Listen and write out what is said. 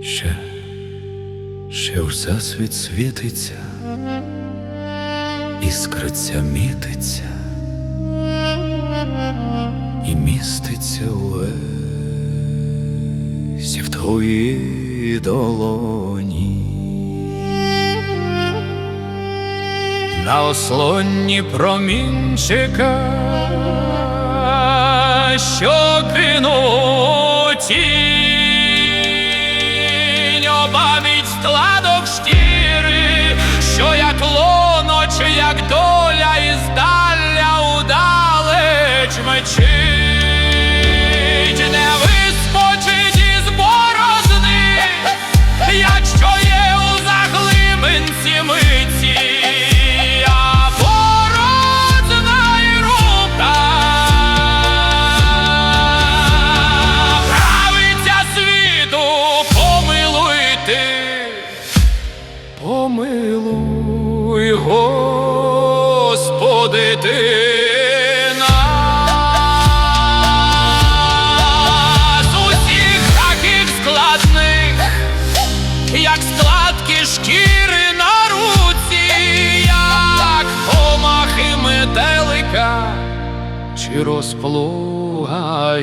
Ще в засвіт світиться, іскриться, мітиться і міститься увесь в твоїй долоні. На ослонні промінчика, що кинуть тінь, обабить складок шкіри, що як лоно, чи як доля іздаля удалеч мчить. Не вискочить із борозни, якщо є у заглибинці миті, а борозна й рука правиця світу. Помилуй ти, помилуй, Господи, ти як складки шкіри на руці, як помахи метелика чи розплуга